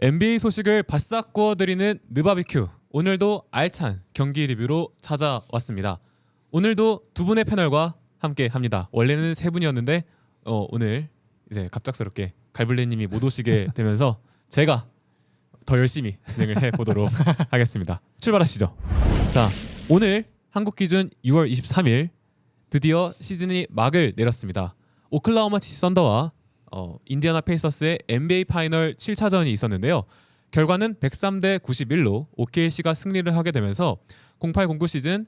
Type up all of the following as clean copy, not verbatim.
NBA 소식을 바싹 구워드리는 느바비큐. 오늘도 알찬 경기 리뷰로 찾아왔습니다. 오늘도 두 분의 패널과 함께 합니다. 원래는 세 분이었는데 오늘 이제 갑작스럽게 갈블레님이 못 오시게 되면서 제가 더 열심히 진행을 해보도록 하겠습니다. 출발하시죠. 자, 오늘 한국 기준 6월 23일 드디어 시즌이 막을 내렸습니다. 오클라호마 시티 선더와 인디애나 페이서스의 NBA 파이널 7차전이 있었는데요. 결과는 103대 91로 OKC가 승리를 하게 되면서 08-09 시즌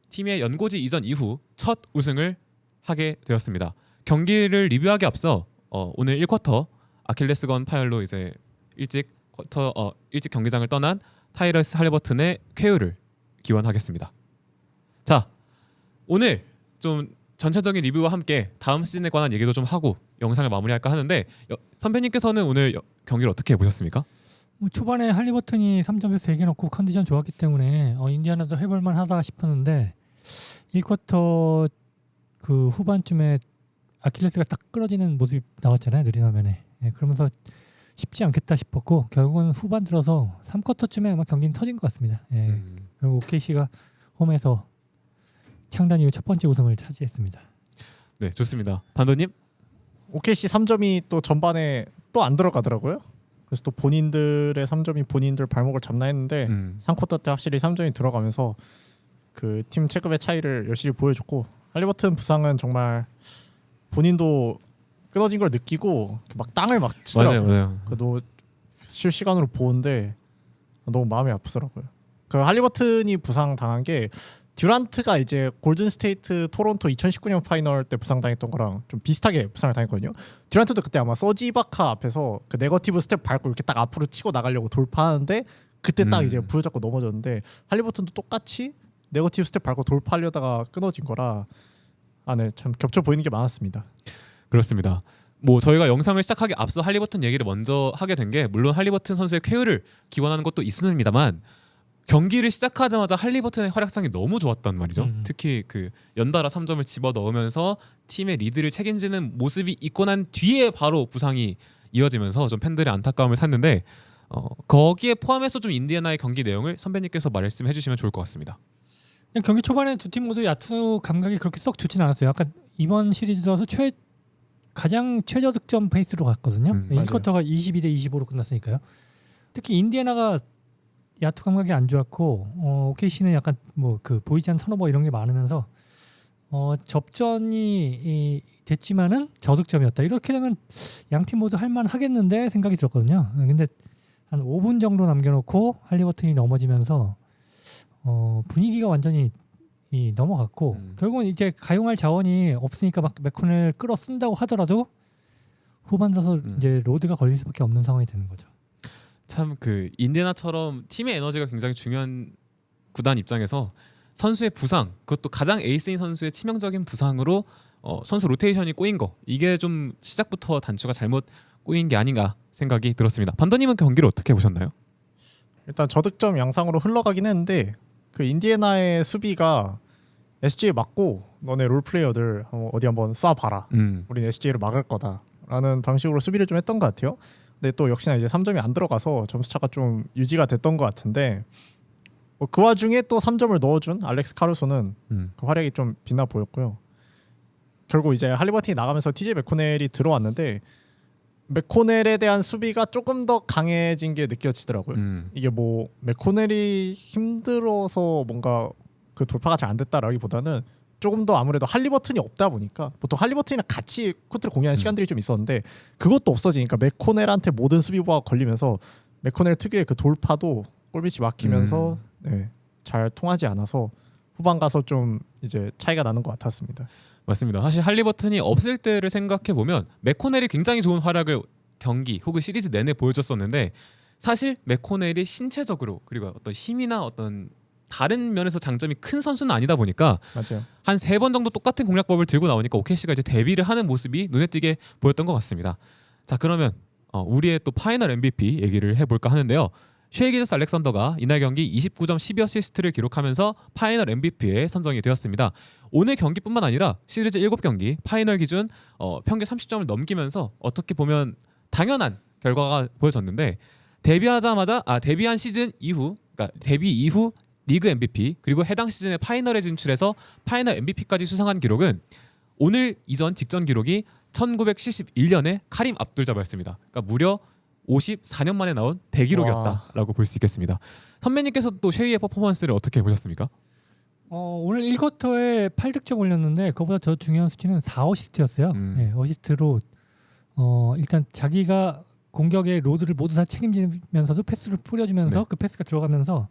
팀의 연고지 이전 이후 첫 우승을 하게 되었습니다. 경기를 리뷰하기 앞서 오늘 1쿼터 아킬레스건 파열로 이제 일찍 경기장을 떠난 타이러스 할리버튼의 쾌유를 기원하겠습니다. 자, 오늘 좀 전체적인 리뷰와 함께 다음 시즌에 관한 얘기도 좀 하고 영상을 마무리할까 하는데 선배님께서는 오늘 경기를 어떻게 보셨습니까? 초반에 할리버튼이 3점에서 3개 넣고 컨디션 좋았기 때문에 인디애나도 해볼만 하다 싶었는데 1쿼터 그 후반쯤에 아킬레스가 딱 끊어지는 모습이 나왔잖아요. 느린 화면에. 그러면서 쉽지 않겠다 싶었고 결국은 후반 들어서 3쿼터쯤에 아마 경기는 터진 것 같습니다. 그리고 OKC가 홈에서 창단 이후 첫 번째 우승을 차지했습니다. 네, 좋습니다. 반도님? OKC 3점이 또 전반에 또 안 들어가더라고요. 그래서 또 본인들의 3점이 본인들 발목을 잡나 했는데 3쿼터 때 확실히 3점이 들어가면서 그 팀 체급의 차이를 열심히 보여줬고 할리버튼 부상은 정말 본인도 끊어진 걸 느끼고 막 땅을 막 치더라고요. 맞아요. 그래도 실시간으로 보는데 너무 마음이 아프더라고요. 그 할리버튼이 부상 당한 게 듀란트가 이제 골든 스테이트 토론토 2019년 파이널 때 부상당했던 거랑 좀 비슷하게 부상을 당했거든요. 듀란트도 그때 아마 서지 이바카 앞에서 그 네거티브 스텝 밟고 이렇게 딱 앞으로 치고 나가려고 돌파하는데 그때 딱 이제 부여잡고 넘어졌는데 할리버튼도 똑같이 네거티브 스텝 밟고 돌파하려다가 끊어진 거라 네, 참 겹쳐 보이는 게 많았습니다. 그렇습니다. 뭐 저희가 영상을 시작하기 앞서 할리버튼 얘기를 먼저 하게 된 게 물론 할리버튼 선수의 쾌유를 기원하는 것도 있습니다만 경기를 시작하자마자 할리버튼의 활약상이 너무 좋았단 말이죠. 특히 그 연달아 3점을 집어 넣으면서 팀의 리드를 책임지는 모습이 있고 난 뒤에 바로 부상이 이어지면서 좀 팬들의 안타까움을 샀는데 거기에 포함해서 좀 인디애나의 경기 내용을 선배님께서 말씀해 주시면 좋을 것 같습니다. 경기 초반에 두 팀 모두 야투 감각이 그렇게 썩 좋진 않았어요. 약간 이번 시리즈 들어서 가장 최저 득점 페이스로 갔거든요. 1쿼터가 22대 25로 끝났으니까요. 특히 인디애나가 야투 감각이 안 좋았고 OKC는 약간 뭐 그 보이지 않는 턴오버 이런 게 많으면서 접전이 됐지만은 저득점이었다. 이렇게 되면 양팀 모두 할만 하겠는데 생각이 들었거든요. 근데 한 5분 정도 남겨놓고 할리버튼이 넘어지면서 분위기가 완전히 넘어갔고 결국은 이제 가용할 자원이 없으니까 막 맥코넬 끌어 쓴다고 하더라도 후반 들어서 이제 로드가 걸릴 수밖에 없는 상황이 되는 거죠. 참 그 인디애나처럼 팀의 에너지가 굉장히 중요한 구단 입장에서 선수의 부상, 그것도 가장 에이스인 선수의 치명적인 부상으로 선수 로테이션이 꼬인 거, 이게 좀 시작부터 단추가 잘못 꼬인 게 아닌가 생각이 들었습니다. 반도님은 경기를 어떻게 보셨나요? 일단 저득점 양상으로 흘러가긴 했는데 그 인디애나의 수비가 SG에 맞고 너네 롤플레이어들 어디 한번 쏴봐라. 우린 SG를 막을 거다라는 방식으로 수비를 좀 했던 것 같아요. 근데 또 역시나 이제 3점이 안 들어가서 점수차가 좀 유지가 됐던 것 같은데 그 와중에 또 3점을 넣어준 알렉스 카루소는 그 활약이 좀 빛나 보였고요. 결국 이제 할리버튼이 나가면서 TJ 맥코넬이 들어왔는데 맥코넬에 대한 수비가 조금 더 강해진 게 느껴지더라고요. 이게 뭐 맥코넬이 힘들어서 뭔가 그 돌파가 잘 안 됐다라기보다는 조금 더 아무래도 할리버튼이 없다 보니까 보통 할리버튼이랑 같이 코트를 공유하는 시간들이 좀 있었는데 그것도 없어지니까 맥코넬한테 모든 수비부가 걸리면서 맥코넬 특유의 그 돌파도 골밑이 막히면서 잘 통하지 않아서 후반 가서 좀 이제 차이가 나는 것 같았습니다. 맞습니다. 사실 할리버튼이 없을 때를 생각해 보면 맥코넬이 굉장히 좋은 활약을 경기 혹은 시리즈 내내 보여줬었는데 사실 맥코넬이 신체적으로 그리고 어떤 힘이나 어떤 다른 면에서 장점이 큰 선수는 아니다 보니까 맞아요. 한 3번 정도 똑같은 공략법을 들고 나오니까 OKC가 이제 데뷔를 하는 모습이 눈에 띄게 보였던 것 같습니다. 자, 그러면 우리의 또 파이널 MVP 얘기를 해볼까 하는데요. 쉐이 기저스 알렉산더가 이날 경기 29점 12어시스트를 기록하면서 파이널 MVP에 선정이 되었습니다. 오늘 경기뿐만 아니라 시리즈 7경기 파이널 기준 평균 30점을 넘기면서 어떻게 보면 당연한 결과가 보여졌는데 데뷔한 시즌 이후, 그러니까 데뷔 이후 리그 MVP 그리고 해당 시즌의 파이널에 진출해서 파이널 MVP까지 수상한 기록은 오늘 이전 직전 기록이 1971년에 카림 압둘자바였습니다. 그러니까 무려 54년 만에 나온 대기록이었다라고 볼 수 있겠습니다. 선배님께서 또 쉐이의 퍼포먼스를 어떻게 보셨습니까? 오늘 1쿼터에 8득점 올렸는데 그보다 더 중요한 수치는 4어시스트였어요. 네, 어시스트로 일단 자기가 공격의 로드를 모두 다 책임지면서도 패스를 뿌려주면서 네. 그 패스가 들어가면서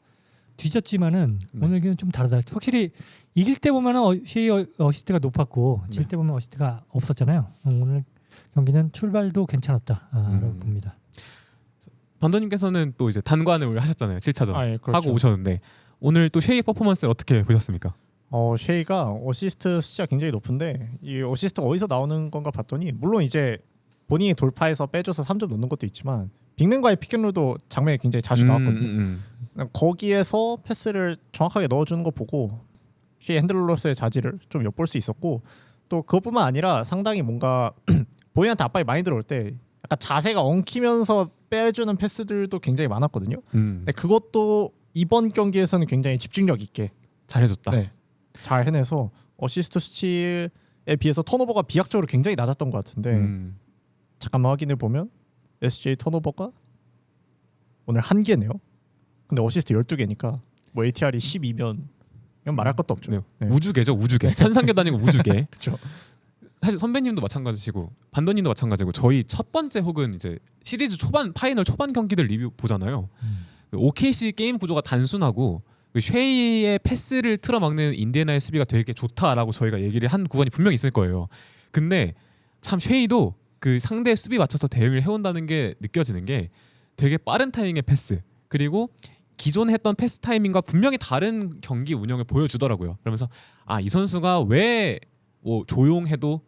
뒤졌지만은 오늘 경기는 좀 다르다. 확실히 이길 때 보면은 쉐이 어시스트가 높았고 질 때 보면 어시스트가 없었잖아요. 오늘 경기는 출발도 괜찮았다라고 봅니다. 반도님께서는 또 이제 단관을 하셨잖아요. 7차전 예, 그렇죠. 하고 오셨는데 오늘 또 쉐이 퍼포먼스를 어떻게 보셨습니까? 쉐이가 어시스트 숫자가 굉장히 높은데 이 어시스트가 어디서 나오는 건가 봤더니 물론 이제 본인이 돌파해서 빼줘서 3점 넣는 것도 있지만 빅맨과의 피켄롤도 장면이 굉장히 자주 나왔거든요. 거기에서 패스를 정확하게 넣어주는 거 보고 쉐이 핸들러로서의 자질을 좀 엿볼 수 있었고 또 그것뿐만 아니라 상당히 뭔가 본인한테 압박이 많이 들어올 때 약간 자세가 엉키면서 빼주는 패스들도 굉장히 많았거든요. 근데 그것도 이번 경기에서는 굉장히 집중력 있게 잘해줬다. 네, 잘 해내서 어시스트 수치에 비해서 턴오버가 비약적으로 굉장히 낮았던 것 같은데 잠깐만 확인해 보면 SJ 턴오버가 오늘 1개네요. 근데 어시스트 12개니까 뭐 ATR이 12면 이건 말할 것도 없죠. 네. 네. 우주계죠, 우주계. 천상계도 아니고 우주계. 그렇죠. 사실 선배님도 마찬가지시고 반도님도 마찬가지고 저희 첫 번째 혹은 이제 시리즈 초반 파이널 초반 경기들 리뷰 보잖아요. 그 OKC 게임 구조가 단순하고 그 쉐이의 패스를 틀어막는 인디애나의 수비가 되게 좋다라고 저희가 얘기를 한 구간이 분명히 있을 거예요. 근데 참 쉐이도 그 상대 수비 맞춰서 대응을 해온다는 게 느껴지는 게 되게 빠른 타이밍의 패스 그리고 기존 했던 패스 타이밍과 분명히 다른 경기 운영을 보여주더라고요. 그러면서 이 선수가 왜 뭐 조용해도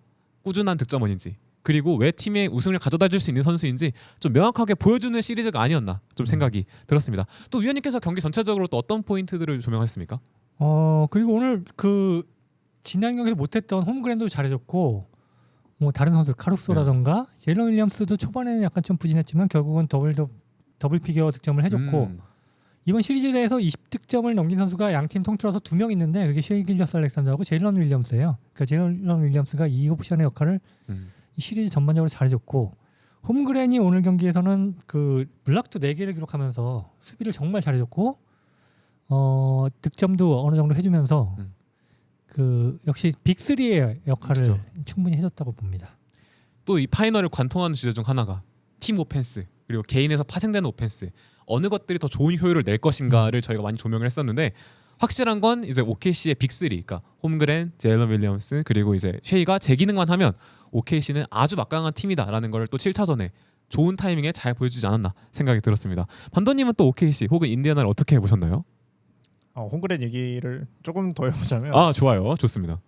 꾸준한 득점원인지 그리고 왜 팀에 우승을 가져다 줄 수 있는 선수인지 좀 명확하게 보여주는 시리즈가 아니었나 좀 생각이 들었습니다. 또 위원님께서 경기 전체적으로 또 어떤 포인트들을 조명했습니까? 그리고 오늘 그 지난 경기에서 못했던 홈그랜드도 잘해줬고 뭐 다른 선수 카루소라던가 제일런 윌리엄스도 초반에는 약간 좀 부진했지만 결국은 더블 피겨 득점을 해줬고 이번 시리즈에서 20득점을 넘긴 선수가 양팀 통틀어서 2명 있는데 그게 쉐이 길저스 알렉산더하고 제일런 윌리엄스예요. 그러니까 제일런 윌리엄스가 2옵션의 역할을 이 시리즈 전반적으로 잘해줬고 홈그랜이 오늘 경기에서는 그 블락도 4개를 기록하면서 수비를 정말 잘해줬고 득점도 어느 정도 해주면서 그 역시 빅3의 역할을 그렇죠. 충분히 해줬다고 봅니다. 또 이 파이널을 관통하는 주제 중 하나가 팀 오펜스 그리고 개인에서 파생되는 오펜스 어느 것들이 더 좋은 효율을 낼 것인가를 저희가 많이 조명을 했었는데 확실한 건 이제 OKC의 빅3 그러니까 홈그랜, 제일런 윌리엄스 그리고 이제 쉐이가 제 기능만 하면 OKC는 아주 막강한 팀이다라는 걸 또 7차전에 좋은 타이밍에 잘 보여주지 않았나 생각이 들었습니다. 반도님은 또 OKC 혹은 인디애나를 어떻게 보셨나요? 홈그랜 얘기를 조금 더 해보자면 좋아요. 좋습니다.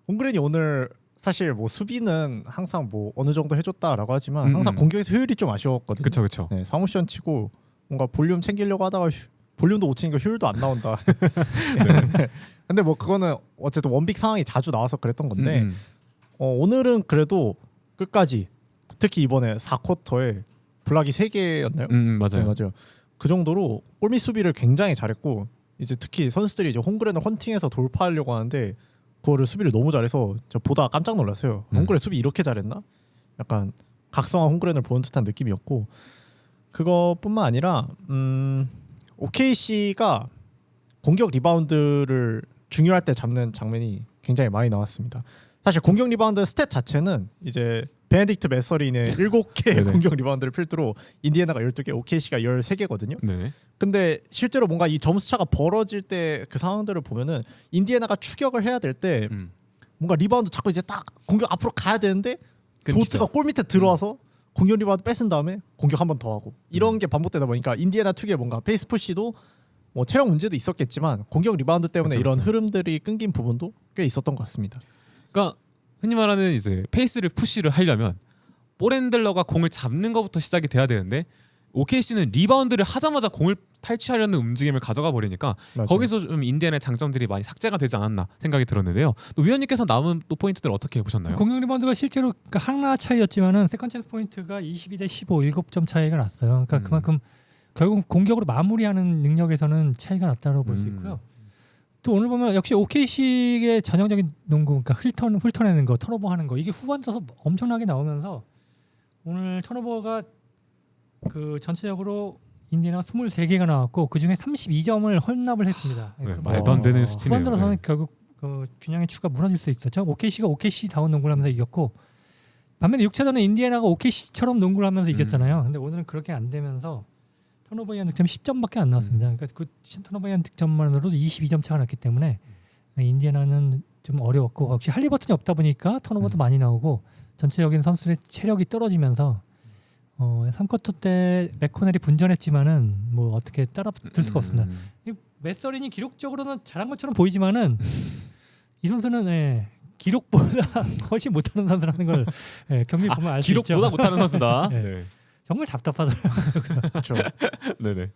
홈그랜이 오늘 사실 뭐 수비는 항상 뭐 어느 정도 해줬다라고 하지만 항상 공격에서 효율이 좀 아쉬웠거든요. 그렇죠. 네, 사모션 치고 뭔가 볼륨 챙기려고 하다가 볼륨도 못 챙기고 효율도 안 나온다. 네. 근데 뭐 그거는 어쨌든 원빅 상황이 자주 나와서 그랬던 건데 오늘은 그래도 끝까지 특히 이번에 4쿼터에 블락이 3개였나요? 맞아요. 네, 맞아요. 그 정도로 골밑 수비를 굉장히 잘했고 이제 특히 선수들이 이제 홈그랜을 헌팅해서 돌파하려고 하는데 그거를 수비를 너무 잘해서 저 보다 깜짝 놀랐어요. 홈그랜 수비 이렇게 잘했나? 약간 각성한 홈그랜을 보는 듯한 느낌이었고 그것뿐만 아니라 OKC가 공격 리바운드를 중요할 때 잡는 장면이 굉장히 많이 나왔습니다. 사실 공격 리바운드 스탯 자체는 이제 베네딕트 메서린의 7개의 공격 리바운드를 필두로 인디애나가 12개, OKC가 13개거든요. 네. 근데 실제로 뭔가 이 점수 차가 벌어질 때 그 상황들을 보면은 인디애나가 추격을 해야 될 때 뭔가 리바운드 자꾸 이제 딱 공격 앞으로 가야 되는데 도트가 골 밑에 들어와서 공격 리바운드 뺏은 다음에 공격 한 번 더 하고 이런 게 반복되다 보니까 인디애나 특유의 뭔가 페이스 푸시도 뭐 체력 문제도 있었겠지만 공격 리바운드 때문에 이런 흐름들이 끊긴 부분도 꽤 있었던 것 같습니다. 그러니까 흔히 말하는 이제 페이스를 푸시를 하려면 볼 핸들러가 공을 잡는 것부터 시작이 돼야 되는데 OKC는 리바운드를 하자마자 공을 탈취하려는 움직임을 가져가 버리니까 맞아요. 거기서 좀 인디애나의 장점들이 많이 삭제가 되지 않았나 생각이 들었는데요. 또 위원님께서 남은 또 포인트들 어떻게 보셨나요? 공격 리바운드가 실제로 하나 차이였지만은 세컨 찬스 포인트가 22대 15 7점 차이가 났어요. 그러니까 그만큼 결국 공격으로 마무리하는 능력에서는 차이가 났다고 볼 수 있고요. 또 오늘 보면 역시 OKC의 전형적인 농구, 그러니까 훑어내는 거, 턴오버하는 거 이게 후반 들어서 엄청나게 나오면서 오늘 턴오버가 그 전체적으로 인디애나가 23개가 나왔고 그 중에 32점을 헌납을 했습니다. 네, 말도 안 되는 수치네요. 후반 들어서는 네. 결국 그 균형의 추가 무너질 수 있었죠. OKC가 OKC다운 농구를 하면서 이겼고 반면에 6차전은 인디애나가 OKC처럼 농구를 하면서 이겼잖아요. 근데 오늘은 그렇게 안 되면서 턴오버에 한 득점이 10점밖에 안 나왔습니다. 그러니까 그 턴오버에 한 득점만으로도 22점 차가 났기 때문에 인디애나는 좀 어려웠고 역시 할리버튼이 없다 보니까 턴오버도 많이 나오고 전체적인 선수들의 체력이 떨어지면서 3쿼터 때 맥코넬이 분전했지만은 뭐 어떻게 따라붙을 수가 없습니다. 이 맷서린이 기록적으로는 잘한 것처럼 보이지만은 이 선수는 기록보다 훨씬 못하는 선수라는 걸 경기를 보면 알 수 있죠. 기록보다 못하는 선수다. 네. 네. 정말 답답하더라고요. 그렇죠. 네네.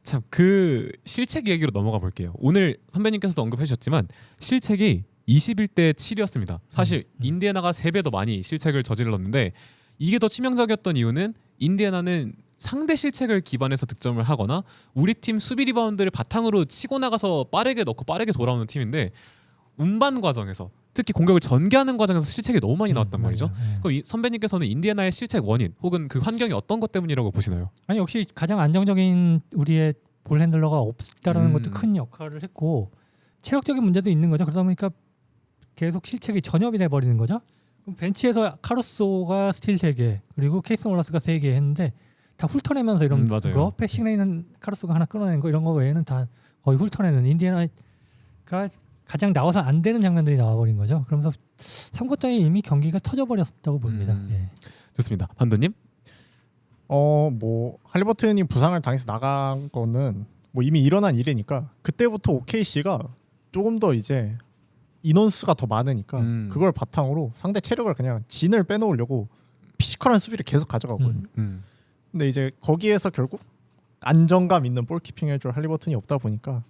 참 그 실책 얘기로 넘어가 볼게요. 오늘 선배님께서도 언급해 주셨지만 실책이 21대 7이었습니다. 사실 인디애나가 3배 더 많이 실책을 저질렀는데 이게 더 치명적이었던 이유는 인디애나는 상대 실책을 기반해서 득점을 하거나 우리 팀 수비 리바운드를 바탕으로 치고 나가서 빠르게 넣고 빠르게 돌아오는 팀인데 운반 과정에서 특히 공격을 전개하는 과정에서 실책이 너무 많이 나왔단 말이죠. 그럼 선배님께서는 인디애나의 실책 원인 혹은 그 환경이 어떤 것 때문이라고 보시나요? 아니 역시 가장 안정적인 우리의 볼 핸들러가 없다라는 것도 큰 역할을 했고 체력적인 문제도 있는 거죠. 그러다 보니까 계속 실책이 전염이 돼 버리는 거죠. 그럼 벤치에서 카루소가 스틸 3개 그리고 케이슨 월러스가 3개 했는데 다 훑어내면서 이런 거 패싱 레인은 카루소가 하나 끊어내는 거 이런 거 외에는 다 거의 훑어내는 인디애나가 가장 나와서 안 되는 장면들이 나와버린 거죠. 그러면서 3쿼터에 이미 경기가 터져버렸다고 봅니다. 예. 좋습니다. 반도님? 뭐 할리버튼이 부상을 당해서 나간 거는 뭐 이미 일어난 일이니까 그때부터 OKC가 조금 더 이제 인원수가 더 많으니까 그걸 바탕으로 상대 체력을 그냥 진을 빼놓으려고 피지컬한 수비를 계속 가져가거든요. 근데 이제 거기에서 결국 안정감 있는 볼키핑 해줄 할리버튼이 없다 보니까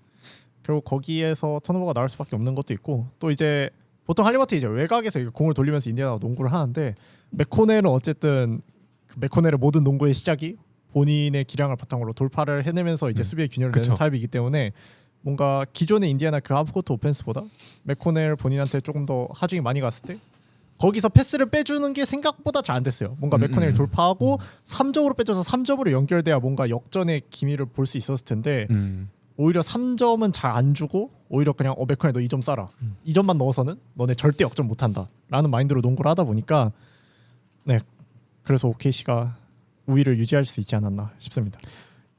결국 거기에서 턴오버가 나올 수밖에 없는 것도 있고 또 이제 보통 할리버튼이 이제 외곽에서 공을 돌리면서 인디애나가 농구를 하는데 맥코넬은 어쨌든 그 맥코넬의 모든 농구의 시작이 본인의 기량을 바탕으로 돌파를 해내면서 이제 수비의 균열을 내는 타입이기 때문에 뭔가 기존의 인디애나 그 하프코트 오펜스보다 맥코넬 본인한테 조금 더 하중이 많이 갔을 때 거기서 패스를 빼주는 게 생각보다 잘 안 됐어요. 뭔가 맥코넬이 돌파하고 3점으로 빼줘서 3점으로 연결돼야 뭔가 역전의 기미를 볼 수 있었을 텐데 오히려 3점은 잘 안 주고 오히려 그냥 맥코넬 너 2점 쏴라. 2점만 넣어서는 너네 절대 역전 못한다 라는 마인드로 농구를 하다 보니까 네 그래서 OKC가 우위를 유지할 수 있지 않았나 싶습니다.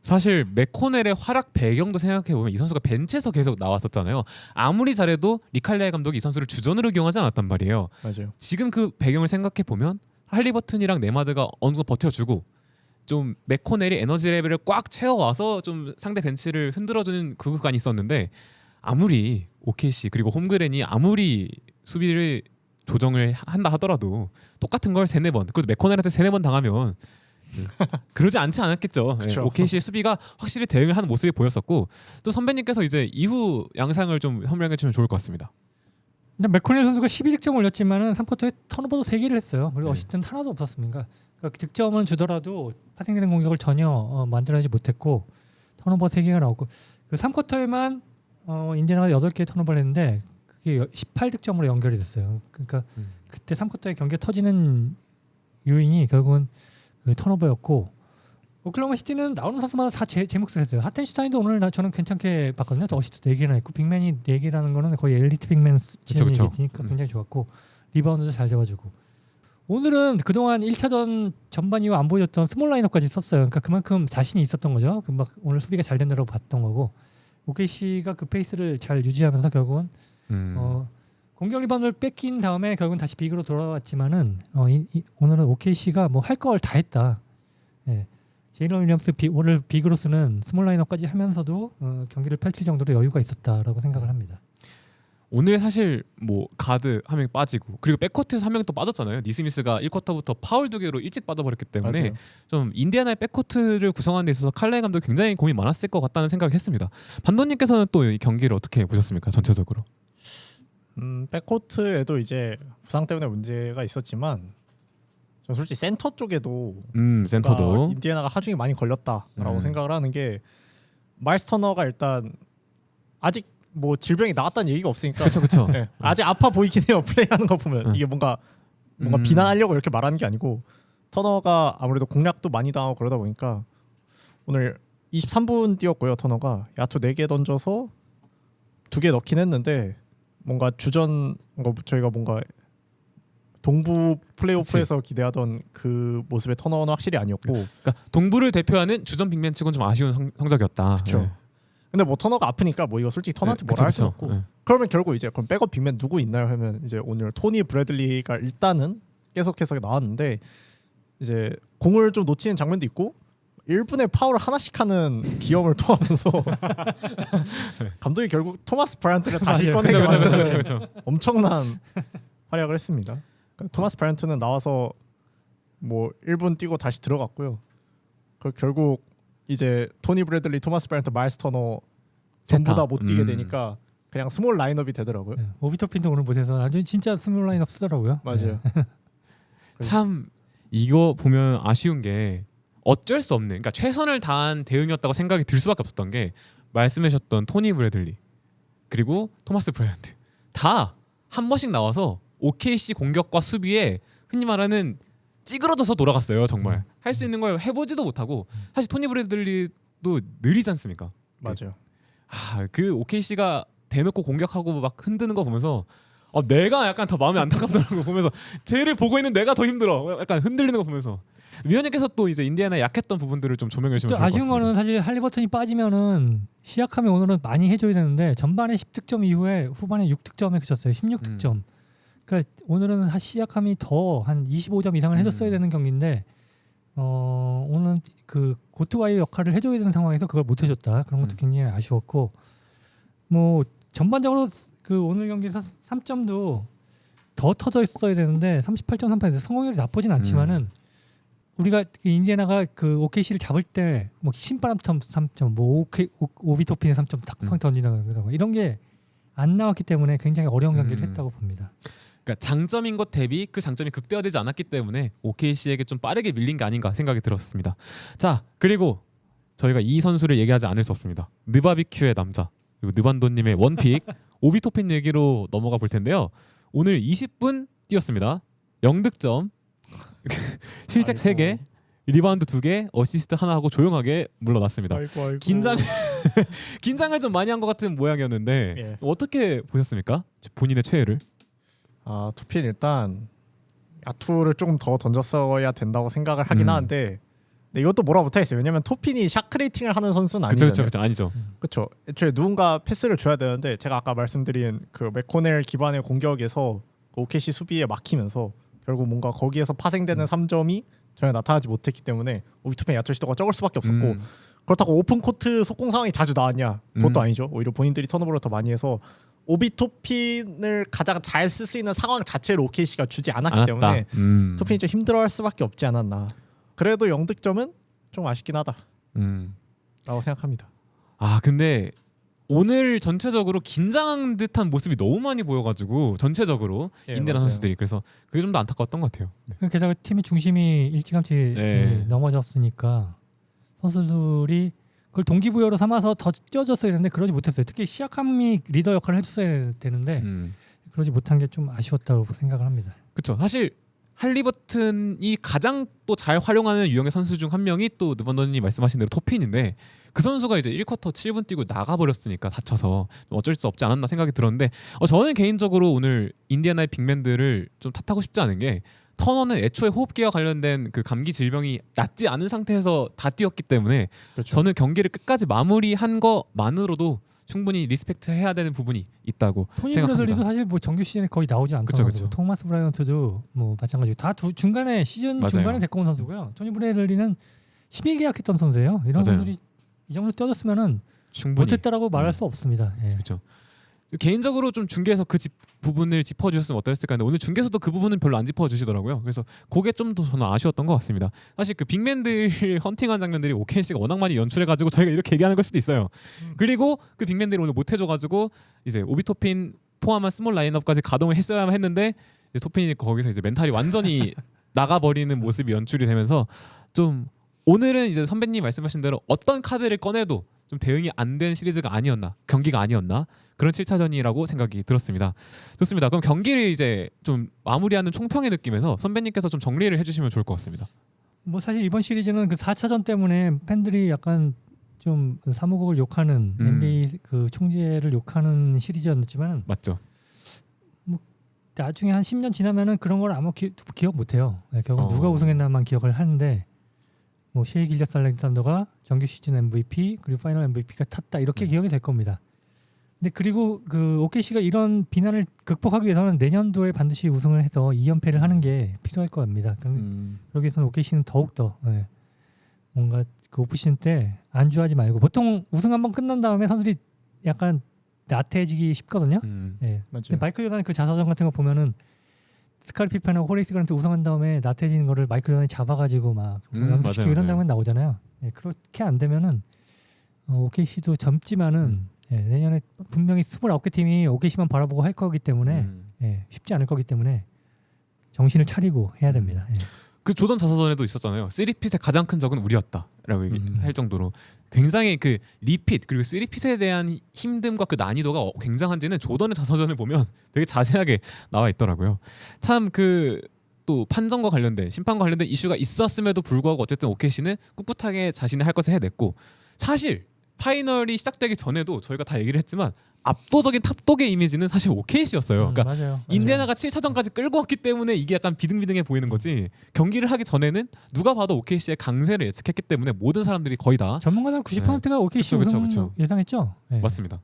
사실 맥코넬의 활약 배경도 생각해보면 이 선수가 벤치에서 계속 나왔었잖아요. 아무리 잘해도 리칼레 감독이 이 선수를 주전으로 기용하지 않았단 말이에요. 맞아요. 지금 그 배경을 생각해보면 할리버튼이랑 네마드가 어느 정도 버텨주고 좀 맥코넬이 에너지 레벨을 꽉 채워와서 좀 상대 벤치를 흔들어주는 그 구간이 있었는데 아무리 OKC 그리고 홈그랜이 아무리 수비를 조정을 한다 하더라도 똑같은 걸 3-4번 그래도 맥코넬한테 3-4번 당하면 그러지 않지 않았겠죠. 네, OKC의 수비가 확실히 대응을 하는 모습이 보였었고 또 선배님께서 이제 이후 양상을 좀 설명해 주면 좋을 것 같습니다. 맥코넬 선수가 12득점 올렸지만은 3쿼터에 턴오버도 3개를 했어요. 그리고 어시스트는 하나도 없었습니다. 그러니까 득점은 주더라도 파생되는 공격을 전혀 만들어내지 못했고 턴오버 3개가 나왔고 그 3쿼터에만 인디애나가 8개 턴오버를 했는데 그게 18득점으로 연결이 됐어요. 그러니까 그때 3쿼터에 경기가 터지는 요인이 결국은 그 턴오버였고 오클라호마 시티는 나오는 선수마다 다 제 몫을 했어요. 하텐슈타인도 오늘 저는 괜찮게 봤거든요. 어시스트 4개나 했고 빅맨이 4개라는 거는 거의 엘리트 빅맨 수준이니까 굉장히 좋았고 리바운드도 잘 잡아주고 오늘은 그동안 1차전 전반 이후 안 보여줬던 스몰 라인업까지 썼어요. 그러니까 그만큼 자신이 있었던 거죠. 막 오늘 수비가 잘 된다고 봤던 거고 OKC가 그 페이스를 잘 유지하면서 결국은 공격 리바운드를 뺏긴 다음에 결국은 다시 빅으로 돌아왔지만은 오늘은 OKC가 뭐 할 걸 다 했다. 예. 제일런 윌리엄스 오늘 빅으로 쓰는 스몰 라인업까지 하면서도 경기를 펼칠 정도로 여유가 있었다라고 생각을 합니다. 오늘 사실 뭐 가드 한 명 빠지고 그리고 백코트에서 한 명 또 빠졌잖아요. 니스미스가 1쿼터부터 파울 2개로 일찍 빠져버렸기 때문에 맞아요. 좀 인디애나의 백코트를 구성하는 데 있어서 칼레 감독이 굉장히 고민이 많았을 것 같다는 생각을 했습니다. 반도님께서는 또 이 경기를 어떻게 보셨습니까? 전체적으로. 백코트에도 이제 부상 때문에 문제가 있었지만 저 솔직히 센터 쪽에도 센터도 뭔가 인디애나가 하중이 많이 걸렸다라고 생각을 하는 게 마일스 터너가 일단 아직 뭐 질병이 나왔다는 얘기가 없으니까 그쵸. 네, 아직 아파 보이긴 해요. 플레이하는 거 보면 이게 뭔가 비난하려고 이렇게 말하는 게 아니고 터너가 아무래도 공략도 많이 당하고 그러다 보니까 오늘 23분 뛰었고요. 터너가 야투 4개 던져서 2개 넣긴 했는데 뭔가 주전 저희가 뭔가 동부 플레이오프에서 기대하던 그 모습의 터너는 확실히 아니었고 그러니까 동부를 대표하는 주전 빅맨치고는 좀 아쉬운 성적이었다. 그렇죠. 네. 근데 뭐 터너가 아프니까 뭐 이거 솔직히 터너한테 뭐라 할 수 없고 네. 그러면 결국 이제 그럼 백업 빅맨 누구 있나요 하면 이제 오늘 토니 브래들리가 일단은 계속해서 나왔는데 이제 공을 좀 놓치는 장면도 있고 1분에 파울을 하나씩 하는 기염을 토하면서 감독이 결국 토마스 브라이언트를 다시 꺼내게 만드는 그쵸. 엄청난 활약을 했습니다. 그러니까 토마스 브라이언트는 나와서 뭐 1분 뛰고 다시 들어갔고요. 결국 이제 토니 브래들리, 토마스 브라이언트, 마일스 터너 전부 다 못 뛰게 되니까 그냥 스몰 라인업이 되더라고요. 네. 오비토핀도 오늘 못해서 아주 진짜 스몰 라인업 쓰더라고요. 맞아요. 참 이거 보면 아쉬운 게 어쩔 수 없는, 그러니까 최선을 다한 대응이었다고 생각이 들 수밖에 없었던 게 말씀하셨던 토니 브래들리 그리고 토마스 브라이언트 다 한 번씩 나와서 OKC 공격과 수비에 흔히 말하는 찌그러져서 돌아갔어요. 정말 할 수 있는 걸 해보지도 못하고 사실 토니 브래들리도 느리지 않습니까? 맞아요. 그 OKC가 대놓고 공격하고 막 흔드는 거 보면서 내가 약간 더 마음이 안타깝다는 거 보면서 쟤를 보고 있는 내가 더 힘들어. 약간 흔들리는 거 보면서 위원님께서 또 이제 인디애나 약했던 부분들을 좀 조명해 주시면 좋을 것 아쉬운 같습니다. 거는 사실 할리버튼이 빠지면은 시약하면 오늘은 많이 해줘야 되는데 전반에 10득점 이후에 후반에 6득점에 그쳤어요. 16득점. 그러니까 오늘은 시약함이 더 한 25점 이상을 해줬어야 되는 경기인데 오늘은 그 고트와의 역할을 해줘야 되는 상황에서 그걸 못 해줬다. 그런 것도 굉장히 아쉬웠고 뭐 전반적으로 그 오늘 경기에서 3점도 더 터져 있어야 되는데 38.38에서 성공률이 나쁘진 않지만은 우리가 인디애나가 그 OKC를 잡을 때 뭐 신바람처럼 3점, 뭐 오비토핀의 3점 탁팍 던지는 거 이런 게 안 나왔기 때문에 굉장히 어려운 경기를 했다고 봅니다. 그러니까 장점인 것 대비 그 장점이 극대화되지 않았기 때문에 OKC에게 좀 빠르게 밀린 게 아닌가 생각이 들었습니다. 자, 그리고 저희가 이 선수를 얘기하지 않을 수 없습니다. 느바비큐의 남자 그리고 느반도님의 원픽 오비토핀 얘기로 넘어가 볼 텐데요. 오늘 20분 뛰었습니다. 0득점, 실책 3개, 리바운드 2개, 어시스트 하나 하고 조용하게 물러났습니다. 아이고. 긴장을 좀 많이 한 것 같은 모양이었는데 예. 어떻게 보셨습니까? 본인의 최애를? 투핀 일단 야투를 조금 더 던졌어야 된다고 생각을 하긴 하는데 근데 이것도 뭐라 못하겠어요. 왜냐면 토핀이 샤크 레이팅을 하는 선수는 아니잖아요. 그렇죠. 아니죠. 그렇죠. 애초에 누군가 패스를 줘야 되는데 제가 아까 말씀드린 그 맥코넬 기반의 공격에서 그 OKC 수비에 막히면서 결국 뭔가 거기에서 파생되는 3점이 전혀 나타나지 못했기 때문에 오비토핀 야투 시도가 적을 수밖에 없었고 그렇다고 오픈 코트 속공 상황이 자주 나왔냐? 그것도 아니죠. 오히려 본인들이 턴오버를 더 많이 해서 오비토핀을 가장 잘 쓸 수 있는 상황 자체를 OKC가 주지 않았기 때문에 토핀이 좀 힘들어할 수밖에 없지 않았나. 그래도 0득점은 좀 아쉽긴 하다 라고 생각합니다. 근데 오늘 전체적으로 긴장한 듯한 모습이 너무 많이 보여가지고 전체적으로 인디애나 선수들이 그래서 그게 좀 더 안타까웠던 것 같아요. 게다가 팀의 중심이 일찌감치 넘어졌으니까 선수들이 그걸 동기부여로 삼아서 더 뛰어줬어야 되는데 그러지 못했어요. 특히 시약함이 리더 역할을 해줬어야 되는데 그러지 못한 게 좀 아쉬웠다고 생각을 합니다. 그렇죠. 사실 할리버튼이 가장 또 잘 활용하는 유형의 선수 중 한 명이 또 느반더님이 말씀하신 대로 토핀인데 그 선수가 이제 1쿼터 7분 뛰고 나가버렸으니까 다쳐서 좀 어쩔 수 없지 않았나 생각이 들었는데 저는 개인적으로 오늘 인디애나의 빅맨들을 좀 탓하고 싶지 않은 게 터너는 애초에 호흡기와 관련된 그 감기 질병이 낫지 않은 상태에서 다 뛰었기 때문에 그렇죠. 저는 경기를 끝까지 마무리한 것만으로도 충분히 리스펙트 해야 되는 부분이 있다고 토니 생각합니다. 브래들리도 사실 뭐 정규 시즌에 거의 나오지 않던 그쵸. 선수고 토마스 브라이언트도 뭐 마찬가지고 다 중간에 시즌 맞아요. 중간에 데리고 온 선수고요. 토니 브래들리는 10일 계약했던 선수예요. 이런 맞아요. 선수들이 이 정도 뛰어줬으면은 충분히 못했다라고 말할 수 없습니다. 예. 그렇죠. 개인적으로 좀 중계에서 그 부분을 짚어주셨으면 어땠을까 했는데 오늘 중계에서도 그 부분은 별로 안 짚어주시더라고요. 그래서 그게 좀 더 저는 아쉬웠던 것 같습니다. 사실 그 빅맨들 헌팅한 장면들이 OKC가 워낙 많이 연출해가지고 저희가 이렇게 얘기하는 걸 수도 있어요. 그리고 그 빅맨들이 오늘 못 해줘가지고 이제 오비토핀 포함한 스몰 라인업까지 가동을 했어야만 했는데 이제 토핀이 거기서 이제 멘탈이 완전히 나가버리는 모습이 연출이 되면서 좀 오늘은 이제 선배님 말씀하신 대로 어떤 카드를 꺼내도 좀 대응이 안 된 시리즈가 아니었나, 경기가 아니었나 그런 7차전이라고 생각이 들었습니다. 좋습니다. 그럼 경기를 이제 좀 마무리하는 총평의 느낌에서 선배님께서 좀 정리를 해주시면 좋을 것 같습니다. 뭐 사실 이번 시리즈는 그 4차전 때문에 팬들이 약간 좀 사무국을 욕하는 NBA 그 총재를 욕하는 시리즈였지만 맞죠? 나중에 한 10년 지나면은 그런 걸 아마 기억 못 해요. 네, 결국 누가 어. 우승했나만 기억을 하는데 뭐 셰이 길저스 알렉산더가 정규 시즌 MVP 그리고 파이널 MVP가 탔다 이렇게 기억이 될 겁니다. 근데 그리고 그 OKC가 이런 비난을 극복하기 위해서는 내년도에 반드시 우승을 해서 2연패를 하는 게 필요할 겁니다. 그러기 위해서는 OKC는 더욱 더 뭔가 그 오프시즌 때 안주하지 말고 보통 우승 한번 끝난 다음에 선수들이 약간 나태해지기 쉽거든요. 예. 맞아요. 근데 마이클 조던의 그 자서전 같은 거 보면은 스카리 피펜하고 호레이스 그란트 우승한 다음에 나태해지는 거를 마이클 조던이 잡아가지고 막 연습시키고 맞아요, 이런 맞아요. 장면 나오잖아요. 예, 그렇게 안 되면은 OKC도 젊지만은 내년에 분명히 29개 팀이 OKC만 바라보고 할 거기 때문에 쉽지 않을 거기 때문에 정신을 차리고 해야 됩니다. 예. 그 조던 자서전에도 있었잖아요. 3핏의 가장 큰 적은 우리였다라고 얘기할 정도로 굉장히 그 리핏 그리고 3핏에 대한 힘듦과 그 난이도가 굉장한지는 조던의 자서전을 보면 되게 자세하게 나와 있더라고요. 참 그 또 판정과 관련된 심판과 관련된 이슈가 있었음에도 불구하고 어쨌든 OKC는 꿋꿋하게 자신의 할 것을 해냈고 사실 파이널이 시작되기 전에도 저희가 다 얘기를 했지만 압도적인 탑독의 이미지는 사실 OKC였어요. 그러니까 맞아요. 인디애나가 7차전까지 끌고 왔기 때문에 이게 약간 비등비등해 보이는 거지 경기를 하기 전에는 누가 봐도 OKC의 강세를 예측했기 때문에 모든 사람들이 거의 다 전문가들 90%가 OKC 그쵸, 우승 그쵸. 예상했죠. 예. 맞습니다.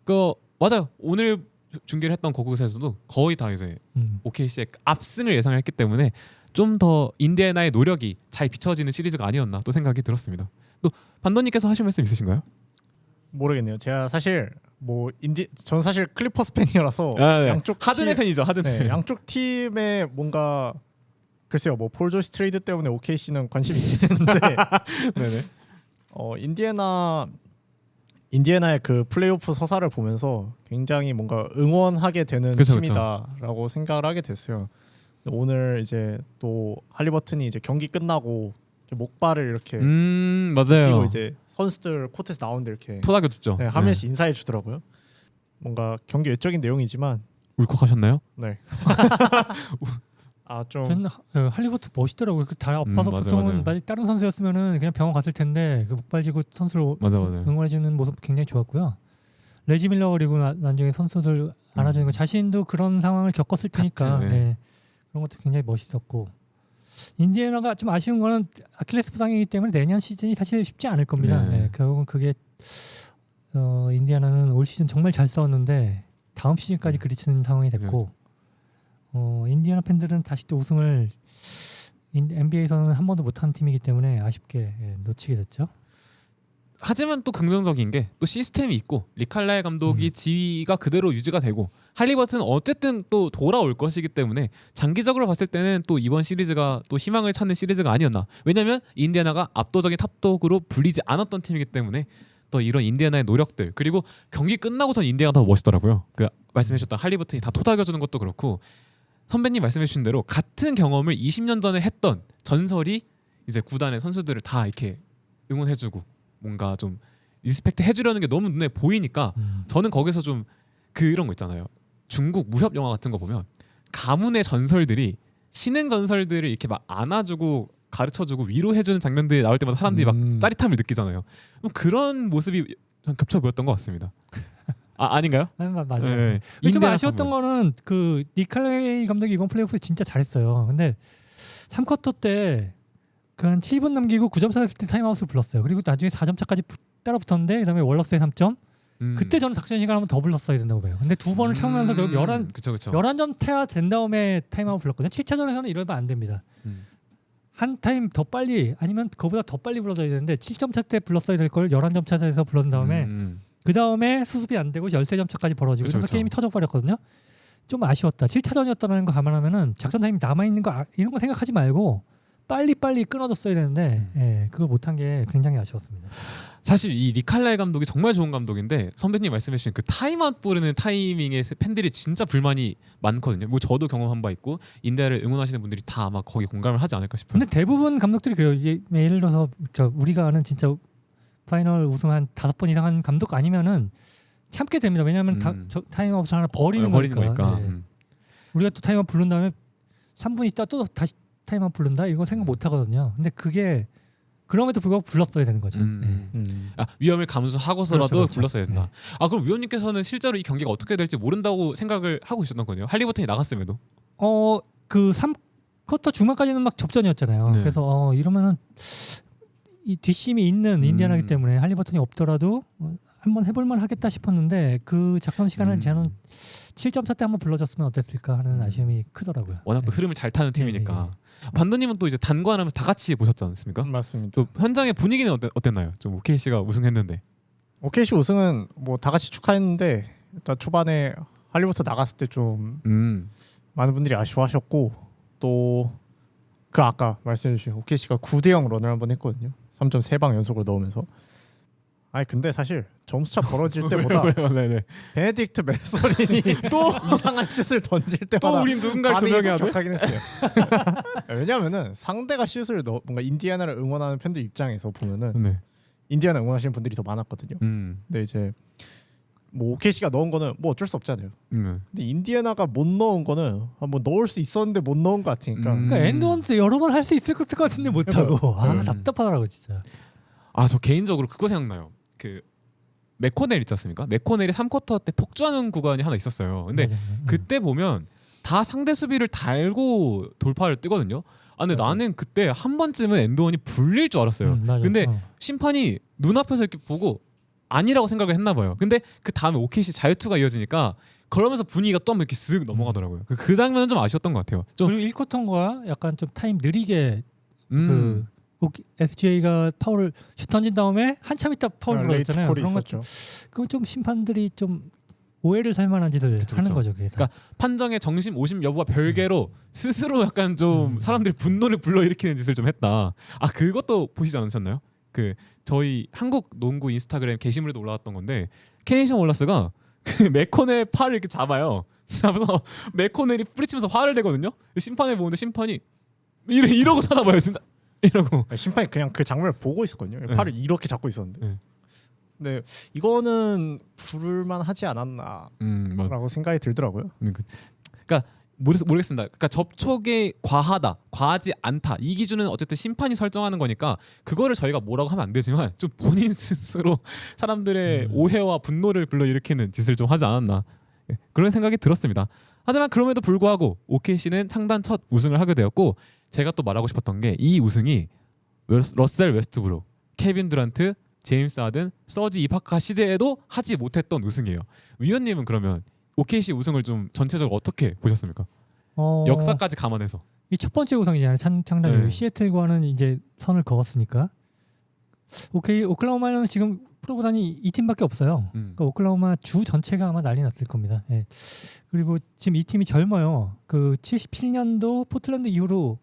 그 맞아요. 오늘 중계를 했던 거국에서도 거의 다 이제 OKC의 압승을 예상을 했기 때문에 좀 더 인디애나의 노력이 잘 비춰지는 시리즈가 아니었나 또 생각이 들었습니다. 또 반도님께서 하실 말씀 있으신가요? 모르겠네요. 제가 사실 뭐 전 사실 클리퍼스 팬이라서 네. 양쪽 하든의 팬이죠. 하든의 팬. 양쪽 팀의 뭔가 글쎄요. 뭐 폴 조시 트레이드 때문에 OKC는 관심이 있긴 했는데 네네. 인디애나의 그 플레이오프 서사를 보면서 굉장히 뭔가 응원하게 되는 그쵸, 팀이다라고 생각을 하게 됐어요. 오늘 이제 또 할리버튼이 이제 경기 끝나고 이렇게 목발을 이렇게 맞아요. 그리고 이제 선수들 코트에서 나오는데 이렇게 토닥여 줬죠. 네, 한 명씩 인사해 주더라고요. 뭔가 경기 외적인 내용이지만 울컥하셨나요? 네. 좀 저는 할리버튼 멋있더라고요. 그 다리 아파서 맞아, 보통은 맞아. 다른 선수였으면은 그냥 병원 갔을 텐데 그 목발 쥐고 선수를 맞아. 응원해주는 모습 굉장히 좋았고요. 레지 밀러 그리고 나중에 선수들 안아주는 거 자신도 그런 상황을 겪었을 테니까 같이, 네. 예. 그런 것도 굉장히 멋있었고 인디애나가 좀 아쉬운 거는 아킬레스 부상이기 때문에 내년 시즌이 사실 쉽지 않을 겁니다. 네. 예. 결국은 그게 인디애나는 올 시즌 정말 잘 싸웠는데 다음 시즌까지 그리치는 상황이 됐고 인디애나 팬들은 다시 또 우승을 NBA에서는 한 번도 못한 팀이기 때문에 아쉽게 놓치게 됐죠. 하지만 또 긍정적인 게 또 시스템이 있고 리칼라의 감독이 지위가 그대로 유지가 되고 할리버튼은 어쨌든 또 돌아올 것이기 때문에 장기적으로 봤을 때는 또 이번 시리즈가 또 희망을 찾는 시리즈가 아니었나. 왜냐하면 인디애나가 압도적인 탑독으로 불리지 않았던 팀이기 때문에 또 이런 인디애나의 노력들 그리고 경기 끝나고 전 인디애나가 더 멋있더라고요. 그 말씀해주셨던 할리버튼이 다 토닥여주는 것도 그렇고 선배님 말씀해주신 대로 같은 경험을 20년 전에 했던 전설이 이제 구단의 선수들을 다 이렇게 응원해주고 뭔가 좀 리스펙트 해주려는 게 너무 눈에 보이니까 저는 거기서 좀 그런 거 있잖아요. 중국 무협 영화 같은 거 보면 가문의 전설들이 신흥 전설들을 이렇게 막 안아주고 가르쳐주고 위로해주는 장면들이 나올 때마다 사람들이 막 짜릿함을 느끼잖아요. 그런 모습이 겹쳐 보였던 것 같습니다. 아닌가요? 맞아요. 네. 좀 인디애나 아쉬웠던 거는 그 니칼레이 감독이 이번 플레이오프 진짜 잘했어요. 근데 3쿼터 때 그 한 7분 남기고 9점 차였을 때 타임아웃을 불렀어요. 그리고 나중에 4점 차까지 따라 붙었는데 그다음에 월러스의 3점. 그때 저는 작전 시간 한번 더 불렀어야 된다고 봐요. 근데 두 번을 참으면서 결국 11점 태야 된 다음에 타임아웃 불렀거든요. 7차전에서는 이러면 안 됩니다. 한 타임 더 빨리 아니면 그보다 더 빨리 불러줘야 되는데 7점 차 때 불렀어야 될 걸 11점 차에서 불렀던 다음에 그 다음에 수습이 안 되고 13점 차까지 벌어지고 그래서 게임이 터져버렸거든요. 좀 아쉬웠다. 7차전이었다는 거 감안하면은 작전 타임이 남아있는 거 이런 거 생각하지 말고 빨리 끊어줬어야 되는데 예, 그걸 못한 게 굉장히 아쉬웠습니다. 사실 이 리칼라이 감독이 정말 좋은 감독인데 선배님 말씀하신 그 타임아웃 부르는 타이밍에 팬들이 진짜 불만이 많거든요. 뭐 저도 경험한 바 있고 인디아를 응원하시는 분들이 다 아마 거기 공감을 하지 않을까 싶어요. 근데 대부분 감독들이 그래요. 예를 들어서 그러니까 우리가 아는 진짜 파이널 우승 한 5번 이상 한 감독 아니면은 참게 됩니다. 왜냐하면 타임아웃을 하나 버리는 거니까. 예. 우리가 또 타임아웃 부른 다음에 3분 있다 또 다시 타임아웃 부른다 이거 생각 못 하거든요. 근데 그게 그럼에도 불구하고 불렀어야 되는 거죠. 아, 위험을 감수하고서라도 그렇죠. 불렀어야 된다. 네. 아 그럼 위원님께서는 실제로 이 경기가 어떻게 될지 모른다고 생각을 하고 있었던 거네요. 할리버튼이 나갔음에도. 그 3쿼터 중반까지는 막 접전이었잖아요. 네. 그래서 이러면은 이 뒷심이 있는 인디애나기 때문에 할리버튼이 없더라도 한번 해볼만 하겠다 싶었는데 그 작전 시간을 저는 7점 차 때 한번 불러줬으면 어땠을까 하는 아쉬움이 크더라고요. 워낙 또 흐름을 잘 타는 팀이니까. 반도님은 또 이제 단관하면서 다 같이 보셨지 않습니까? 맞습니다. 또 현장의 분위기는 어땠나요? 좀 OKC가 우승했는데. OKC 우승은 뭐 다 같이 축하했는데 일단 초반에 할리버튼 나갔을 때 좀 많은 분들이 아쉬워하셨고 또 그 아까 말씀해주신 OKC가 9대0 런을 한번 했거든요. 3점 3방 연속으로 넣으면서. 아니 근데 사실 점수차 벌어질 때보다 네네. 베네딕트 메서린이 또 이상한 슛을 던질 때마다 또 우린 누군가를 반응이 조명해야 돼? 좀 격하긴 했어요. 왜냐하면은 상대가 슛을 뭔가 인디애나를 응원하는 팬들 입장에서 보면은 네. 인디애나 응원하시는 분들이 더 많았거든요. 근데 이제 뭐 OKC가 넣은 거는 뭐 어쩔 수 없잖아요. 근데 인디애나가 못 넣은 거는 뭐 넣을 수 있었는데 못 넣은 것 같으니까. 그러니까 엔드원스 여러 번 할 수 있을 것 같은데 못 하고 답답하더라고 진짜. 아 저 개인적으로 그거 생각나요. 그 맥코넬 있지 않습니까? 맥코넬이 3쿼터 때 폭주하는 구간이 하나 있었어요. 근데 그때 보면 다 상대 수비를 달고 돌파를 뜨거든요. 아 근데 맞아. 나는 그때 한 번쯤은 엔드원이 불릴 줄 알았어요. 근데 심판이 눈앞에서 이렇게 보고 아니라고 생각을 했나 봐요. 근데 그 다음에 OKC 자유투가 이어지니까 그러면서 분위기가 또 한번 이렇게 쓱 넘어가더라고요. 그 장면은 좀 아쉬웠던 것 같아요. 좀 그리고 1쿼터인가 약간 좀 타임 느리게 그 SGA가 파울을 슛 던진 다음에 한참 있다 파울 불었잖아요. 그런 것 그건 좀 심판들이 좀 오해를 살 만한 짓을 하는 거죠. 그게 그러니까 판정의 정심 오심 여부와 별개로 스스로 약간 좀 사람들이 분노를 불러일으키는 짓을 좀 했다. 아 그것도 보시지 않으셨나요? 그 저희 한국 농구 인스타그램 게시물에도 올라왔던 건데 케이션 월라스가 그 맥코넬 팔을 이렇게 잡아요. 잡아서 맥코넬이 뿌리치면서 화를 내거든요. 심판을 보는데 심판이 이러고 쳐다봐요. 진짜 이러고. 심판이 그냥 그 장면을 보고 있었거든요. 네. 팔을 이렇게 잡고 있었는데. 네. 근데 이거는 부를만 하지 않았나라고 생각이 들더라고요. 그러니까 모르겠습니다. 그러니까 접촉이 과하지 않다. 이 기준은 어쨌든 심판이 설정하는 거니까 그거를 저희가 뭐라고 하면 안 되지만 좀 본인 스스로 사람들의 오해와 분노를 불러일으키는 짓을 좀 하지 않았나 그런 생각이 들었습니다. 하지만 그럼에도 불구하고 OKC는 창단 첫 우승을 하게 되었고 제가 또 말하고 싶었던 게 이 우승이 러셀 웨스트브룩, 케빈 듀란트, 제임스 하든, 서지 이바카 시대에도 하지 못했던 우승이에요. 위원님은 그러면 OKC 우승을 좀 전체적으로 어떻게 보셨습니까? 역사까지 감안해서. 이 첫 번째 우승이잖아요. 창단 이후 네. 시애틀과는 이제 선을 그었으니까. 오클라호마는 지금 프로 구단이 이 팀밖에 없어요. 그러니까 오클라호마 주 전체가 아마 난리 났을 겁니다. 예. 그리고 지금 이 팀이 젊어요. 그 77년도 포틀랜드 이후로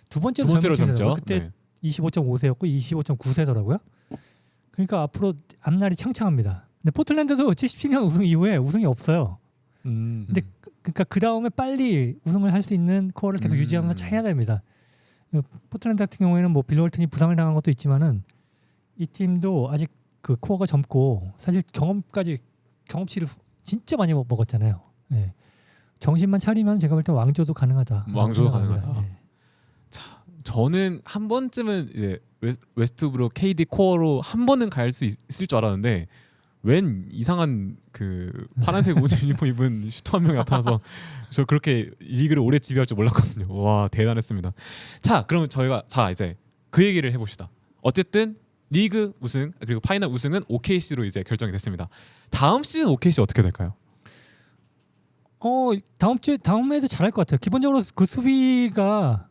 두 번째로 젊죠. 그때 25.5세였고 25.9세더라고요. 그러니까 앞으로 앞날이 창창합니다. 근데 포틀랜드도 77년 우승 이후에 우승이 없어요. 근데 그러니까 그 다음에 빨리 우승을 할 수 있는 코어를 계속 유지하면서 해야 됩니다. 포틀랜드 같은 경우에는 뭐 빌 월튼이 부상을 당한 것도 있지만은 이 팀도 아직 그 코어가 젊고 사실 경험치를 진짜 많이 먹었잖아요. 예. 정신만 차리면 제가 볼 때 왕조도 가능하다. 왕조도 가능하다. 예. 자, 저는 한 번쯤은 이제 웨스트브룩 KD 코어로 한 번은 갈 수 있을 줄 알았는데 웬 이상한 그 파란색 옷 유니폼 입은 슈터 한 명이 나타나서 저 그렇게 리그를 오래 지배할 줄 몰랐거든요. 와 대단했습니다. 자 그러면 저희가 이제 그 얘기를 해봅시다. 어쨌든 리그 우승 그리고 파이널 우승은 OKC로 이제 결정이 됐습니다. 다음 시즌 OKC 어떻게 될까요? 다음 해에도 잘할 것 같아요. 기본적으로 그 수비가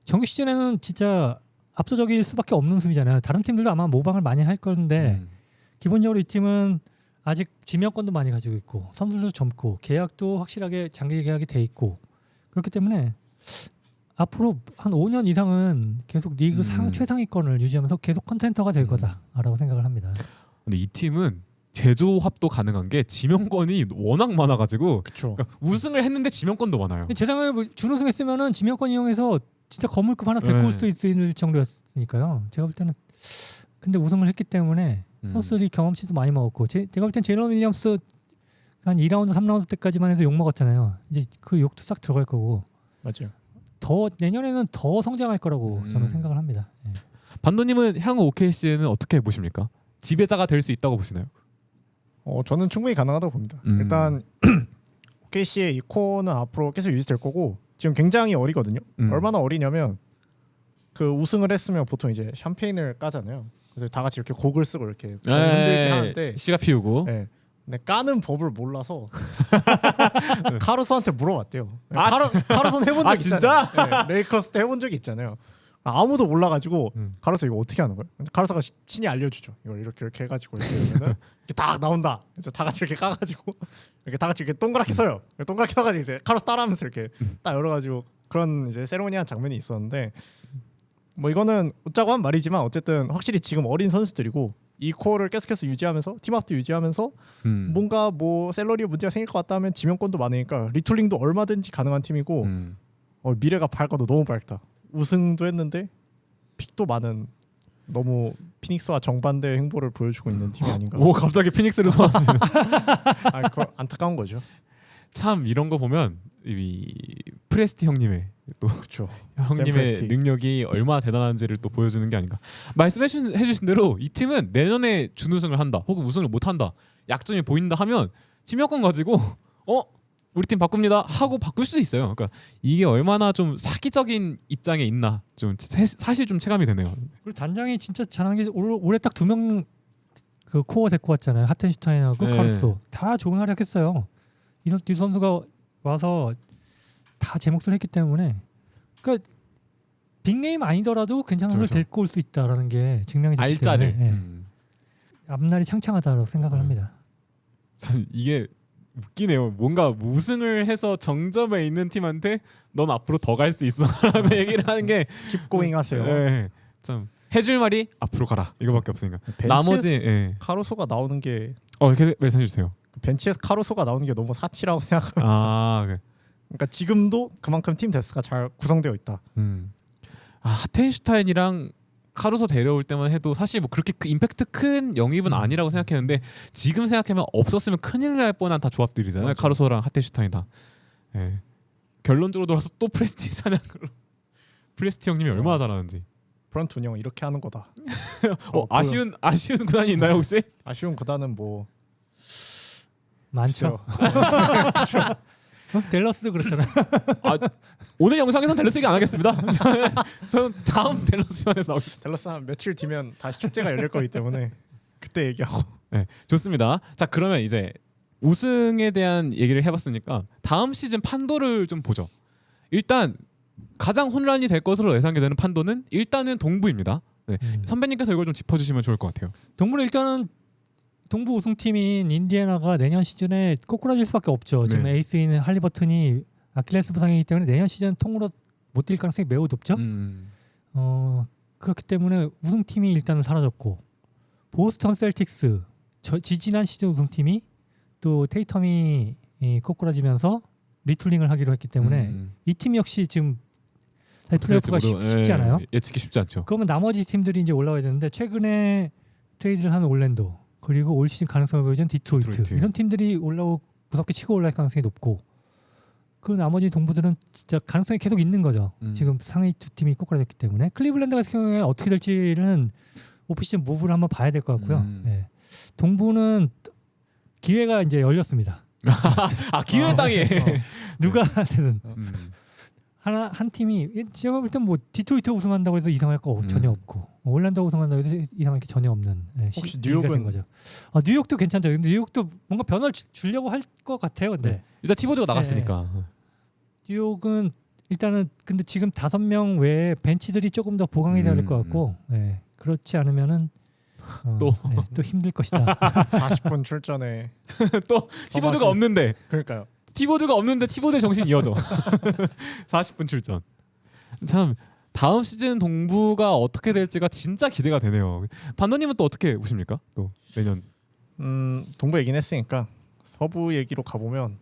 정규 시즌에는 진짜 압도적일 수밖에 없는 수비잖아요. 다른 팀들도 아마 모방을 많이 할 건데 기본적으로 이 팀은 아직 지명권도 많이 가지고 있고 선수들도 젊고 계약도 확실하게 장기 계약이 돼 있고 그렇기 때문에 앞으로 한 5년 이상은 계속 리그 최상위권을 유지하면서 계속 컨텐터가 될 거다라고 생각을 합니다. 근데 이 팀은 제조합도 가능한 게 지명권이 워낙 많아가지고 그렇죠. 그러니까 우승을 했는데 지명권도 많아요. 제 생각에 준우승했으면은 지명권 이용해서 진짜 건물급 하나 데리고 올 수도 있을 정도였으니까요. 제가 볼 때는 근데 우승을 했기 때문에 선수들이 경험치도 많이 먹었고 제가 볼 땐 제일런 윌리엄스 한 2라운드 3라운드 때까지만 해서 욕 먹었잖아요. 이제 그 욕도 싹 들어갈 거고 맞아요. 더 내년에는 더 성장할 거라고 저는 생각을 합니다. 예. 반도님은 향후 OKC는 어떻게 보십니까? 지배자가 될 수 있다고 보시나요? 저는 충분히 가능하다고 봅니다. 일단 OKC의 이 코어는 앞으로 계속 유지될 거고 지금 굉장히 어리거든요. 얼마나 어리냐면 그 우승을 했으면 보통 이제 샴페인을 까잖아요. 그래서 다 같이 이렇게 곡을 쓰고 이렇게 흔들기 하는데 시가 피우고 네. 근데 까는 법을 몰라서 카루소한테 물어봤대요. 아, 카루소는 해본 적 아, 있잖아요. 진짜? 네, 레이커스 때 해본 적이 있잖아요. 아무도 몰라가지고 카루소 이거 어떻게 하는 거예요? 카루소가 친히 알려주죠. 이걸 이렇게 해가지고 이렇게 하면은 이렇게 딱 나온다. 그래서 다 같이 이렇게 까가지고 이렇게 다 같이 이렇게 동그랗게 써요. 동그랗게 써가지고 이제 카루소 따라하면서 이렇게 딱 열어가지고 그런 이제 세레모니한 장면이 있었는데 뭐 이거는 웃자고 한 말이지만 어쨌든 확실히 지금 어린 선수들이고 이 코어를 계속해서 유지하면서 팀업도 유지하면서 뭔가 뭐 샐러리 문제가 생길 것 같다 하면 지명권도 많으니까 리툴링도 얼마든지 가능한 팀이고 미래가 밝아도 너무 밝다. 우승도 했는데 픽도 많은 너무 피닉스와 정반대의 행보를 보여주고 있는 팀이 아닌가. 오 갑자기 피닉스를 소환하시는. 그거 안타까운 거죠. 참 이런 거 보면 이 프레스티 형님의 또 그렇죠. 형님의 프레스티. 능력이 얼마나 대단한지를 또 보여주는 게 아닌가. 말씀해주신 대로 이 팀은 내년에 준우승을 한다 혹은 우승을 못한다 약점이 보인다 하면 지명권 가지고 우리 팀 바꿉니다 하고 바꿀 수도 있어요. 그러니까 이게 얼마나 좀 사기적인 입장에 있나 좀 사실 좀 체감이 되네요. 그리고 단장이 진짜 잘하는 게 올해 딱 2명 그 코어 데리고 왔잖아요. 하텐슈타인하고 네. 카루소 다 좋은 활약했어요. 이 선수가 와서 다 제 몫을 했기 때문에 그러니까 빅네임 아니더라도 괜찮은 선수를 그렇죠. 데리고 올 수 있다라는 게 증명이 됐기 알짜를. 때문에 앞날이 창창하다고 생각을 합니다. 참 이게 웃기네요. 뭔가 우승을 해서 정점에 있는 팀한테 넌 앞으로 더 갈 수 있어라고 얘기를 하는 게 Keep going 하세요. 네, 참 해줄 말이 앞으로 가라 이거밖에 없으니까. 벤치에서 나머지 카루소가 나오는 게 계속 말씀해 주세요. 벤치에서 카루소가 나오는 게 너무 사치라고 생각합니다. 아, 그러니까 지금도 그만큼 팀 데스가 잘 구성되어 있다. 하텐슈타인이랑 카루소 데려올 때만 해도 사실 뭐 그렇게 임팩트 큰 영입은 아니라고 생각했는데 지금 생각하면 없었으면 큰일 날 뻔한 다 조합들이잖아요. 맞아. 카루소랑 하텐슈타인 다. 예. 결론적으로 돌아서 또 프레스티 사냥으로 프레스티 형님이 얼마나 잘하는지. 프런트 운영은 이렇게 하는 거다. 아쉬운 구단이 있나요 혹시? 아쉬운 구단은 뭐 많죠. 글쎄요. 댈러스 그렇잖아. 오늘 영상에선 댈러스 얘기 안 하겠습니다. 저는 다음 댈러스 시간에서 나오겠습니다. 댈러스 한 며칠 뒤면 다시 축제가 열릴 거기 때문에 그때 얘기하고. 네, 좋습니다. 자 그러면 이제 우승에 대한 얘기를 해봤으니까 다음 시즌 판도를 좀 보죠. 일단 가장 혼란이 될 것으로 예상이 되는 판도는 일단은 동부입니다. 네. 선배님께서 이걸 좀 짚어주시면 좋을 것 같아요. 동부는 일단은 동부 우승팀인 인디애나가 내년 시즌에 꼬꾸라질 수밖에 없죠. 지금 네. 에이스인 할리버튼이 아킬레스 부상이기 때문에 내년 시즌 통으로 못 뛸 가능성이 매우 높죠. 그렇기 때문에 우승팀이 일단은 사라졌고 보스턴 셀틱스 지지난 시즌 우승팀이 또 테이텀이 꼬꾸라지면서 리툴링을 하기로 했기 때문에 이 팀 역시 지금 플레이오프가 쉽지 않아요. 예측이 쉽지 않죠. 그러면 나머지 팀들이 이제 올라와야 되는데 최근에 트레이드를 한 올랜도 그리고 올 시즌 가능성을 보여준 디트로이트 이런 팀들이 올라오고 무섭게 치고 올라갈 가능성이 높고 그 나머지 동부들은 진짜 가능성이 계속 있는 거죠. 지금 상위 두 팀이 꼬꾸라졌기 때문에 클리블랜드 같은 경우에 어떻게 될지는 오프시즌 무브를 한번 봐야 될 것 같고요. 네. 동부는 기회가 이제 열렸습니다. 기회 땅에 누가 되든 한 팀이 제가 볼 땐 뭐 디트로이트 우승한다고 해서 이상할 거 전혀 없고 올랜도 우승한다고 해서 이상할 게 전혀 없는 혹시 뉴욕은 된 뉴욕은 거죠. 뉴욕도 괜찮죠. 근데 뉴욕도 뭔가 변화를 주려고 할 것 같아요. 근데 일단 티보드가 나갔으니까. 뉴욕은 일단은 근데 지금 5명 외에 벤치들이 조금 더 보강이 돼야 될 것 같고 그렇지 않으면은 또 힘들 것이다. 40분 출전에 또 티보드가 없는데 그러니까요. 티보드가 없는데 티보드의 정신이 이어져. 40분 출전. 참 다음 시즌 동부가 어떻게 될지가 진짜 기대가 되네요. 반도님은 또 어떻게 보십니까? 또 내년. 동부 얘기는 했으니까 서부 얘기로 가보면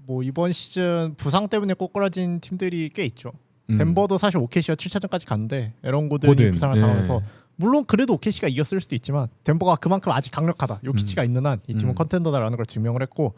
뭐 이번 시즌 부상 때문에 꼬꾸라진 팀들이 꽤 있죠. 덴버도 사실 오케시와 7차전까지 갔는데 에런 고든이 고든, 부상을 당하면서 물론 그래도 오케시가 이겼을 수도 있지만 덴버가 그만큼 아직 강력하다. 요키치가 있는 한 이 팀은 컨텐더다라는 걸 증명을 했고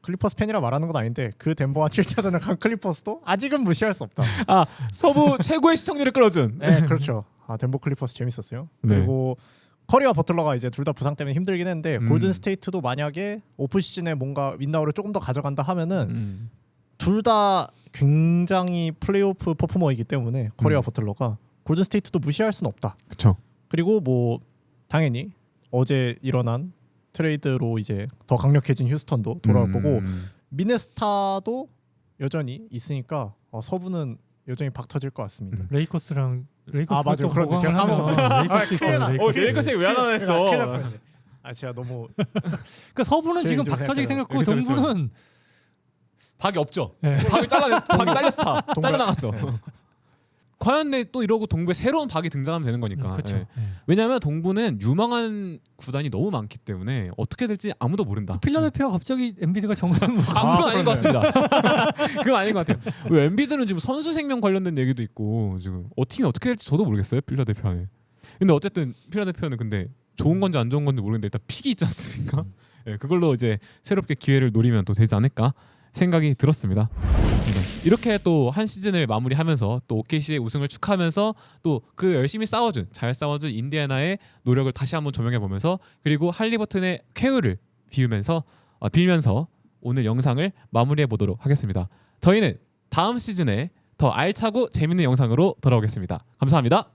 클리퍼스 팬이라 말하는 건 아닌데 그 덴버와 7차전을 간 클리퍼스도 아직은 무시할 수 없다. 아 서부 최고의 시청률을 끌어준. 네, 그렇죠. 덴버 클리퍼스 재밌었어요. 네. 그리고 커리와 버틀러가 이제 둘 다 부상 때문에 힘들긴 했는데 골든 스테이트도 만약에 오프 시즌에 뭔가 윈나우를 조금 더 가져간다 하면은 둘 다 굉장히 플레이오프 퍼포머이기 때문에 커리와 버틀러가 골든 스테이트도 무시할 수는 없다. 그렇죠. 그리고 뭐 당연히 어제 일어난 트레이드로 이제 더 강력해진 휴스턴도 돌아올 거고 미네소타도 여전히 있으니까 서부는 여전히 박 터질 것 같습니다. 레이커스랑 맞아요. 또 그런데 제가 보강하면 레이커스 큰일 있어요. 나. 레이커스. 레이커스에 왜 하나 했어? 큰일 날 뻔했네. 제가 너무 그러니까 서부는 지금 좀 박 터지게 생겼고 그쵸, 그쵸. 동부는 박이 없죠. 네. 박이 잘렸어. 잘려나갔어. 네. 과연 근데 또 이러고 동부에 새로운 박이 등장하면 되는 거니까. 그렇죠. 예. 왜냐하면 동부는 유망한 구단이 너무 많기 때문에 어떻게 될지 아무도 모른다. 필라델피아 갑자기 엔비드가 정상 그건 아닌 것 같습니다. 그건 아닌 것 같아요. 왜 엔비드는 지금 선수 생명 관련된 얘기도 있고 지금 팀이 어떻게 될지 저도 모르겠어요. 필라델피아는. 근데 어쨌든 필라델피아는 근데 좋은 건지 안 좋은 건지 모르겠는데 일단 픽이 있지 않습니까? 예, 그걸로 이제 새롭게 기회를 노리면 또 되지 않을까 생각이 들었습니다. 이렇게 또 한 시즌을 마무리하면서 또 OKC의 우승을 축하하면서 또 그 열심히 잘 싸워준 인디애나의 노력을 다시 한번 조명해 보면서 그리고 할리버튼의 쾌유를 빌면서 오늘 영상을 마무리해 보도록 하겠습니다. 저희는 다음 시즌에 더 알차고 재밌는 영상으로 돌아오겠습니다. 감사합니다.